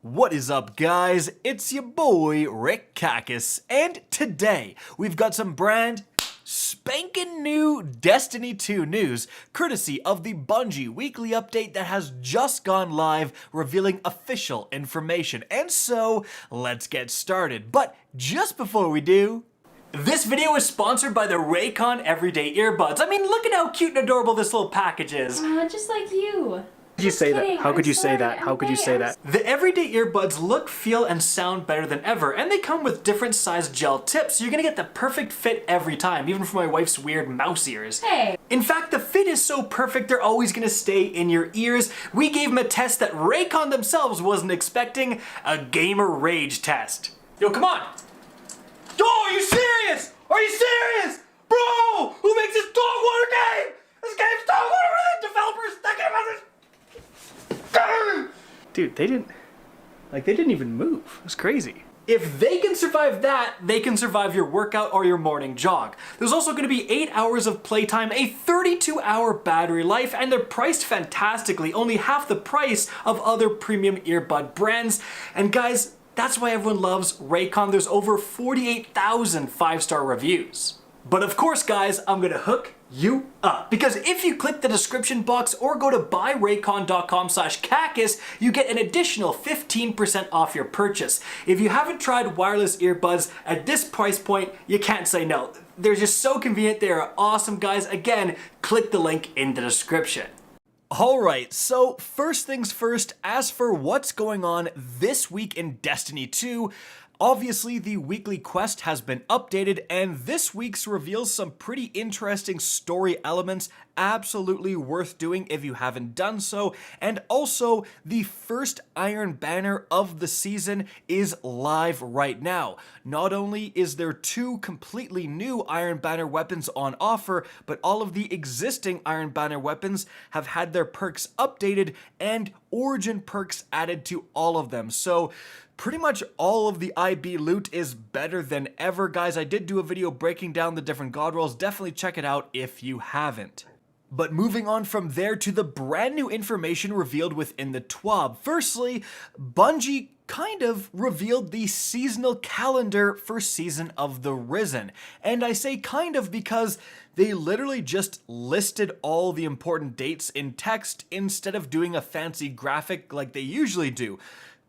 What is up, guys? It's your boy Rick Kakis, and today we've got some brand spanking new Destiny 2 news, courtesy of the Bungie weekly update that has just gone live, revealing official information. And so, let's get started. But just before we do, this video is sponsored by the Raycon Everyday Earbuds. I mean, look at how cute and adorable this little package is. Just like you. Could you say that? How could you say that? How could you say that? The everyday earbuds look, feel, and sound better than ever, and they come with different sized gel tips, so you're gonna get the perfect fit every time, even for my wife's weird mouse ears. Hey. In fact, the fit is so perfect, they're always gonna stay in your ears. We gave them a test that Raycon themselves wasn't expecting, a gamer rage test. Yo, come on! Yo, are you serious? Are you serious? Bro, who makes this dog water game? This game's dog water, the developers thinking about this. Dude, they didn't even move. It was crazy. If they can survive that, they can survive your workout or your morning jog. There's also going to be 8 hours of playtime, a 32-hour battery life, and they're priced fantastically, only half the price of other premium earbud brands. And guys, that's why everyone loves Raycon. There's over 48,000 5-star reviews. But of course, guys, I'm gonna hook you up, because if you click the description box or go to buyraycon.com/Kakis, you get an additional 15% off your purchase. If you haven't tried wireless earbuds at this price point, you can't say no. They're just so convenient. They are awesome, guys. Again, click the link in the description. Alright, so first things first, as for what's going on this week in Destiny 2, obviously, the weekly quest has been updated, and this week's reveals some pretty interesting story elements, absolutely worth doing if you haven't done so. And also, the first Iron Banner of the season is live right now. Not only is there 2 completely new Iron Banner weapons on offer, but all of the existing Iron Banner weapons have had their perks updated and Origin perks added to all of them. So, pretty much all of the IB loot is better than ever, guys. I did do a video breaking down the different god rolls. Definitely check it out if you haven't. But moving on from there to the brand new information revealed within the TWAB. Firstly, Bungie kind of revealed the seasonal calendar for Season of the Risen. And I say kind of because they literally just listed all the important dates in text instead of doing a fancy graphic like they usually do.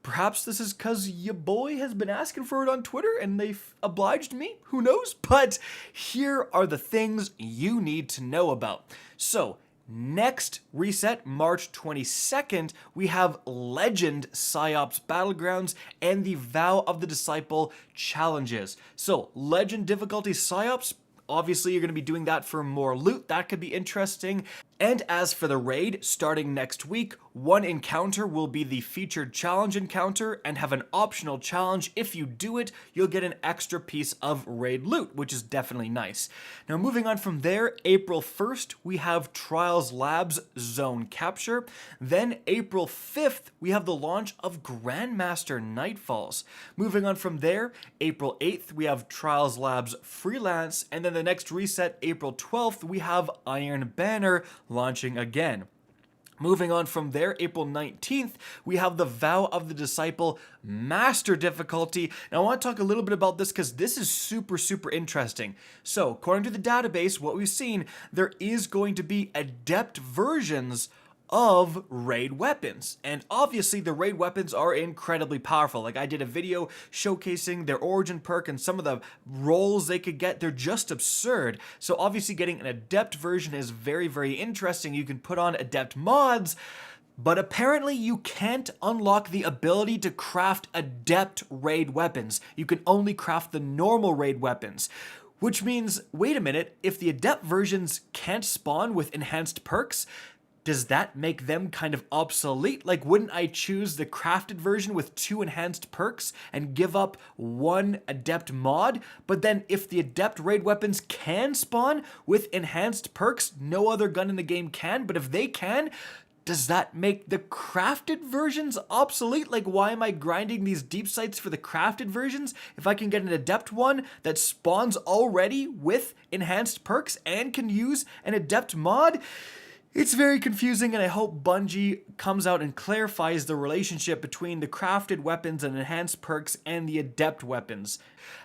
Perhaps this is because your boy has been asking for it on Twitter and they've obliged me, who knows? But here are the things you need to know about. So, next reset, March 22nd, we have Legend PsyOps Battlegrounds and the Vow of the Disciple challenges. So, Legend difficulty PsyOps, obviously you're going to be doing that for more loot. That could be interesting. And as for the raid, starting next week, one encounter will be the featured challenge encounter and have an optional challenge. If you do it, you'll get an extra piece of raid loot, which is definitely nice. Now moving on from there, April 1st, we have Trials Labs Zone Capture. Then April 5th, we have the launch of Grandmaster Nightfalls. Moving on from there, April 8th, we have Trials Labs Freelance. And then the next reset, April 12th, we have Iron Banner launching again. Moving on from there, April 19th, we have the Vow of the Disciple Master difficulty. Now I want to talk a little bit about this because this is super interesting. So, according to the database, what we've seen, there is going to be adept versions of raid weapons. And obviously the raid weapons are incredibly powerful. Like I did a video showcasing their origin perk and some of the rolls they could get. They're just absurd. So obviously getting an adept version is very interesting. You can put on adept mods, but apparently you can't unlock the ability to craft adept raid weapons. You can only craft the normal raid weapons. Which means, wait a minute, if the adept versions can't spawn with enhanced perks, does that make them kind of obsolete? Like, wouldn't I choose the crafted version with 2 enhanced perks and give up 1 adept mod? But then if the adept raid weapons can spawn with enhanced perks, no other gun in the game can, but if they can, does that make the crafted versions obsolete? Like, why am I grinding these deep sights for the crafted versions if I can get an adept one that spawns already with enhanced perks and can use an adept mod? It's very confusing, and I hope Bungie comes out and clarifies the relationship between the crafted weapons and enhanced perks and the adept weapons.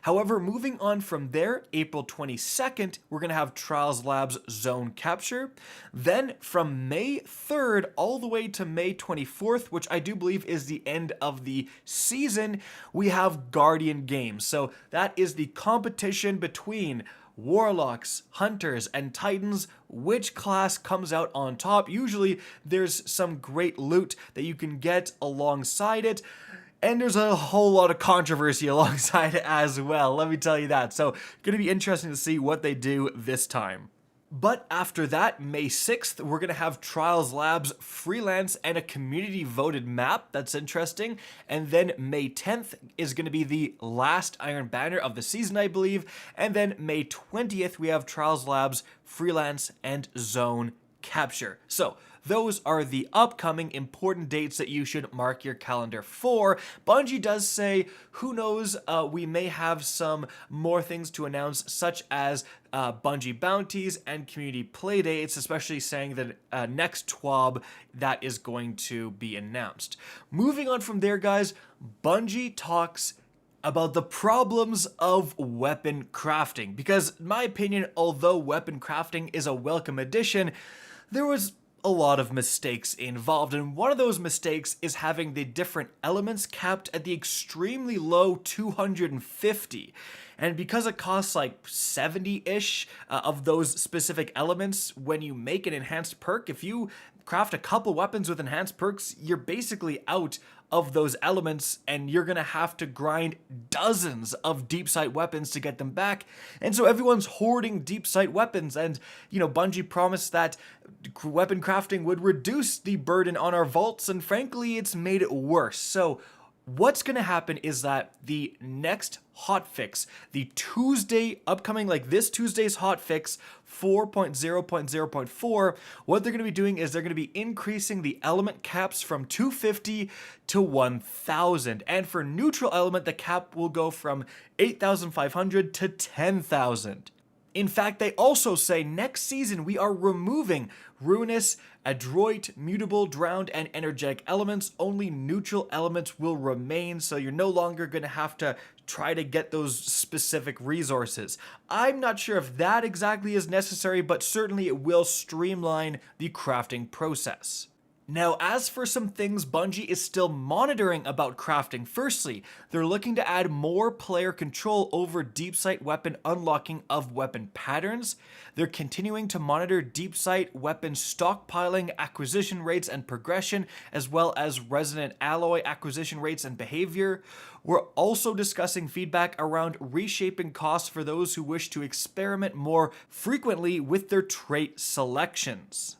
However, moving on from there, April 22nd, we're going to have Trials Labs Zone Capture. Then from May 3rd all the way to May 24th, which I do believe is the end of the season, we have Guardian Games. So that is the competition between Warlocks, Hunters, and Titans. Which class comes out on top? Usually there's some great loot that you can get alongside it, and there's a whole lot of controversy alongside it as well, let me tell you that. So gonna be interesting to see what they do this time. But after that, May 6th, we're going to have Trials Labs Freelance and a community voted map. That's interesting. And then May 10th is going to be the last Iron Banner of the season, I believe. And then May 20th, we have Trials Labs Freelance and Zone Capture. So those are the upcoming important dates that you should mark your calendar for. Bungie does say, who knows, we may have some more things to announce, such as Bungie bounties and community playdates, especially saying that next TWAB that is going to be announced. Moving on from there, guys, Bungie talks about the problems of weapon crafting, because in my opinion, although weapon crafting is a welcome addition, there was a lot of mistakes involved, and one of those mistakes is having the different elements capped at the extremely low 250. And because it costs like 70-ish of those specific elements when you make an enhanced perk, if you craft a couple weapons with enhanced perks, you're basically out of those elements, and you're gonna have to grind dozens of deep sight weapons to get them back. And so everyone's hoarding deep sight weapons, and Bungie promised that weapon crafting would reduce the burden on our vaults, and frankly it's made it worse. So what's going to happen is that the next hotfix, the Tuesday upcoming, like this Tuesday's hotfix 4.0.0.4, what they're going to be doing is they're going to be increasing the element caps from 250 to 1000. And for neutral element, the cap will go from 8,500 to 10,000. In fact, they also say next season we are removing ruinous, adroit, mutable, drowned, and energetic elements. Only neutral elements will remain, so you're no longer going to have to try to get those specific resources. I'm not sure if that exactly is necessary, but certainly it will streamline the crafting process. Now, as for some things Bungie is still monitoring about crafting, firstly, they're looking to add more player control over deep sight weapon unlocking of weapon patterns. They're continuing to monitor deep sight weapon stockpiling, acquisition rates, and progression, as well as resonant alloy acquisition rates and behavior. We're also discussing feedback around reshaping costs for those who wish to experiment more frequently with their trait selections.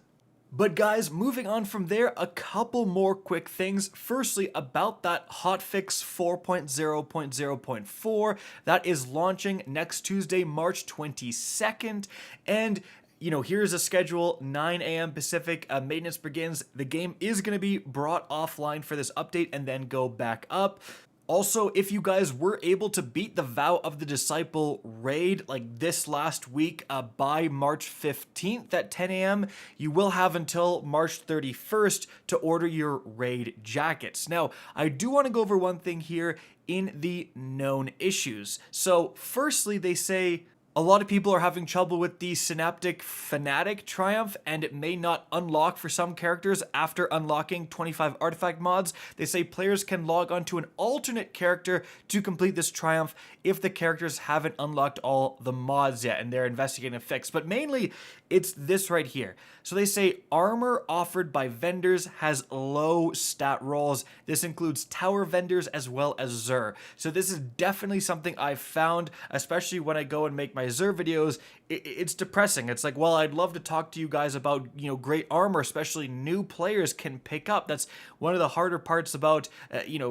But guys, moving on from there, a couple more quick things. Firstly, about that hotfix 4.0.0.4 that is launching next Tuesday, March 22nd. And here's a schedule, 9 a.m. Pacific, maintenance begins. The game is going to be brought offline for this update and then go back up. Also, if you guys were able to beat the Vow of the Disciple raid like this last week by March 15th at 10 a.m., you will have until March 31st to order your raid jackets. Now, I do want to go over one thing here in the known issues. So, firstly, they say a lot of people are having trouble with the Synaptic Fanatic Triumph, and it may not unlock for some characters after unlocking 25 artifact mods. They say players can log onto an alternate character to complete this triumph if the characters haven't unlocked all the mods yet, and they're investigating a fix. But mainly, it's this right here. So they say armor offered by vendors has low stat rolls. This includes tower vendors as well as Xur. So this is definitely something I've found, especially when I go and make my Xur videos. It's depressing. It's like, well, I'd love to talk to you guys about, great armor, especially new players can pick up. That's one of the harder parts about,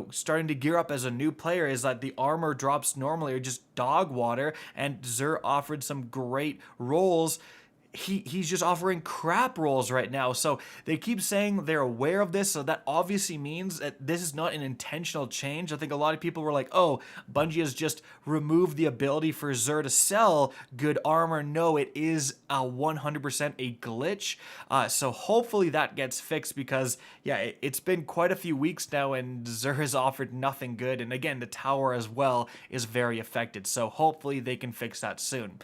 starting to gear up as a new player, is that the armor drops normally are just dog water, and Xur offered some great rolls. he's just offering crap rolls right now. So they keep saying they're aware of this, so that obviously means that this is not an intentional change. I think a lot of people were like, oh, Bungie has just removed the ability for Xur to sell good armor. No, it is 100% a glitch. So hopefully that gets fixed, because yeah, it's been quite a few weeks now and Xur has offered nothing good. And again, the tower as well is very affected. So hopefully they can fix that soon.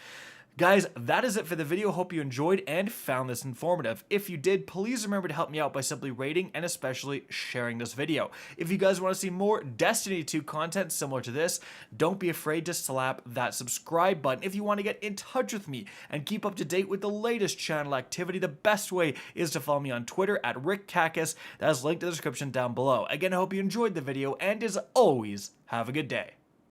Guys, that is it for the video. Hope you enjoyed and found this informative. If you did, please remember to help me out by simply rating and especially sharing this video. If you guys want to see more Destiny 2 content similar to this, don't be afraid to slap that subscribe button. If you want to get in touch with me and keep up to date with the latest channel activity, the best way is to follow me on Twitter at RickCacus. That is linked in the description down below. Again, I hope you enjoyed the video, and as always, have a good day.